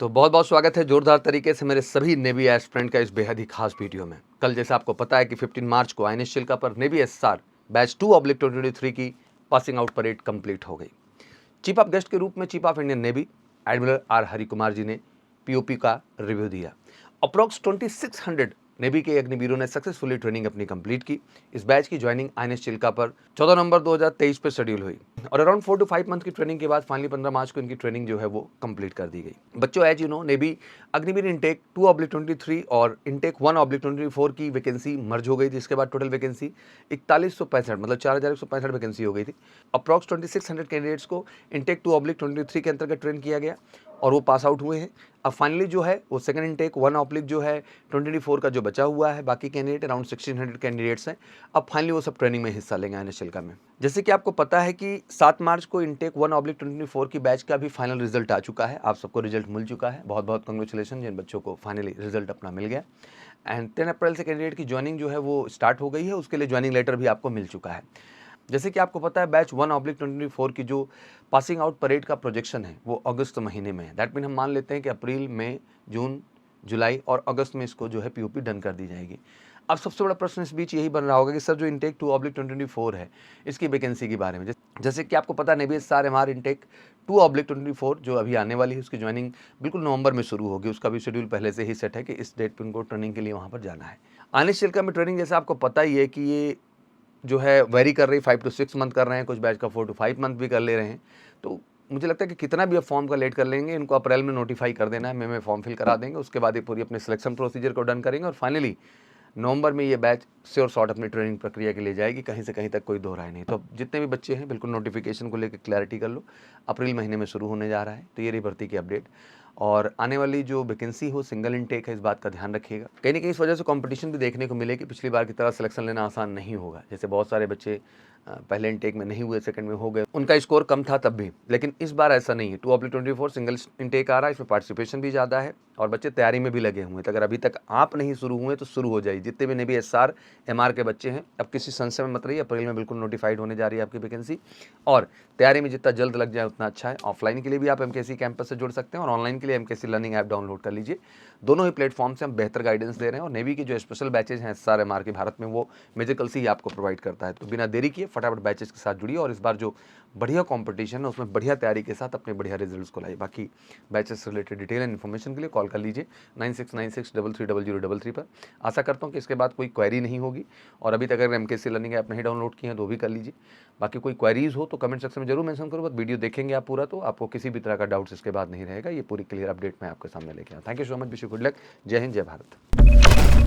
तो बहुत बहुत स्वागत है जोरदार तरीके से मेरे सभी नेवी एस्पिरेंट का इस बेहद ही खास वीडियो में। कल जैसे आपको पता है कि 15 मार्च को आईएनएस चिल्का पर नेवी एसएसआर बैच 2/2023 की पासिंग आउट परेड कंप्लीट हो गई। चीफ ऑफ गेस्ट के रूप में chief of Indian navy admiral R Hari Kumar ji ने पीओपी का रिव्यू दिया। अप्रॉक्स 2600 नेवी के अग्निवीरों ने सक्सेसफुली ट्रेनिंग अपनी कंप्लीट की। इस बैच की ज्वाइनिंग आईएनएस चिल्का पर 14 नवंबर 2023 पर शेड्यूल हुई और अराउंड 4 to 5 मंथ की ट्रेनिंग के बाद फाइनली 15 मार्च को इनकी ट्रेनिंग जो है वो कंप्लीट कर दी गई। बच्चों, as you know, navy Agniveer intake 2/23 और इंटेक 1/24 की वैकेंसी मर्ज हो गई थी। इसके बाद टोटल वैकेंसी 4165 मतलब 4165 वैकेंसी हो गई थी। अप्रॉक्स 2600 कैंडिडेट्स को इंटेक 2/23 के अंतर्गत ट्रेन किया गया और वो पास आउट हुए हैं। अब फाइनली जो है वो सेकंड इंटेक 1/24 का जो बचा हुआ है, बाकी कैंडिडेट अराउंड 1600 कैंडिडेट्स हैं। अब फाइनली वो सब ट्रेनिंग में हिस्सा लेंगे आईएनएस चिल्का में। जैसे कि आपको पता है कि 7 मार्च को इंटेक 1/24 की बैच का भी फाइनल रिजल्ट आ चुका है। आप सबको रिजल्ट मिल चुका है। बहुत बहुत कंग्रेचुलेशन जिन बच्चों को फाइनली रिजल्ट अपना मिल गया। एंड 10 अप्रैल से कैंडिडेट की ज्वाइनिंग जो है वो स्टार्ट हो गई है। उसके लिए ज्वाइनिंग लेटर भी आपको मिल चुका है। जैसे कि आपको पता है बैच 1/24 की जो पासिंग आउट परेड का प्रोजेक्शन है वो अगस्त महीने में है। दैट मीन हम मान लेते हैं कि अप्रैल, मई, जून, जुलाई और अगस्त में इसको जो है पीओपी डन कर दी जाएगी। अब सबसे बड़ा प्रश्न इस बीच यही बन रहा होगा कि सर जो इंटेक 2/24 है इसकी वैकेंसी के बारे में, जैसे कि आपको पता है नेवी एसएसआर एमआर इंटेक 2/24 जो अभी आने वाली है उसकी ज्वाइनिंग बिल्कुल नवंबर में शुरू होगी। उसका भी शेड्यूल पहले से ही सेट है कि इस डेट पर उनको ट्रेनिंग के लिए वहाँ पर जाना है। आईएनएस चिल्का में ट्रेनिंग जैसे आपको पता ही है कि ये जो है वेरी कर रही, 5 to 6 मंथ कर रहे हैं, कुछ बैच का 4 to 5 मंथ भी कर ले रहे हैं। तो मुझे लगता है कि कितना भी आप फॉर्म का लेट कर लेंगे, इनको अप्रैल में नोटिफाई कर देना है, मई में फॉर्म फिल करा देंगे, उसके बाद ये पूरी अपने सिलेक्शन प्रोसीजर को डन करेंगे और फाइनली नवंबर में ये बैच श्योर शॉर्ट अपनी ट्रेनिंग प्रक्रिया के लिए जाएगी। कहीं से कहीं तक कोई दो राय नहीं। तो अब जितने भी बच्चे हैं बिल्कुल नोटिफिकेशन को लेकर क्लैरिटी कर लो। अप्रैल महीने में शुरू होने जा रहा है। तो ये रही भर्ती की अपडेट और आने वाली जो वैकेंसी हो सिंगल इनटेक है, इस बात का ध्यान रखिएगा। कहीं ना कहीं इस वजह से कंपटीशन भी देखने को मिले कि पिछली बार की तरह सिलेक्शन लेना आसान नहीं होगा। जैसे बहुत सारे बच्चे पहले इनटेक में नहीं हुए, सेकंड में हो गए, उनका स्कोर कम था तब भी, लेकिन इस बार ऐसा नहीं है। 2/24 सिंगल इनटेक आ रहा है, इसमें पार्टिसिपेशन भी ज़्यादा है और बच्चे तैयारी में भी लगे हुए हैं। तो अगर अभी तक आप नहीं शुरू हुए तो शुरू हो जाइए। जितने भी नेवी एसआर एमआर के बच्चे हैं, अब किसी संशय में मत रहिए। अप्रैल में बिल्कुल नोटिफाइड होने जा रही है आपकी वैकेंसी और तैयारी में जितना जल्द लग जाए उतना अच्छा है। ऑफलाइन के लिए भी आप एमकेसी कैंपस से जुड़ सकते हैं और ऑनलाइन के लिए एमकेसी लर्निंग ऐप डाउनलोड कर लीजिए। दोनों ही प्लेटफॉर्म से हम बेहतर गाइडेंस दे रहे हैं और नेवी की जो स्पेशल बैचेज हैं एसआर एमआर के भारत में, वो मेजिकल से ही आपको प्रोवाइड करता है। तो बिना देरी किए फटाफट बैचेज के साथ जुड़िए और इस बार जो बढ़िया कंपटीशन है उसमें बढ़िया तैयारी के साथ अपने बढ़िया रिजल्ट्स को लाइए। बाकी बैचेस से रिलेटेड डिटेल एंड इन्फॉर्मेशन के लिए कॉल कर लीजिए 9696330033 पर। आशा करता हूँ कि इसके बाद कोई क्वेरी नहीं होगी और अभी तक अगर एमकेसी लर्निंग ऐप नहीं डाउनलोड किए हैं तो भी कर लीजिए। बाकी कोई क्वेरीज हो तो कमेंट सेक्शन में जरूर मेंशन करो। बस वीडियो देखेंगे आप पूरा तो आपको किसी भी तरह का डाउट्स इसके बाद नहीं रहेगा। ये पूरी क्लियर अपडेट मैं आपके सामने लेके आया। Thank you so much. Wish you good luck. जय हिंद, जय भारत।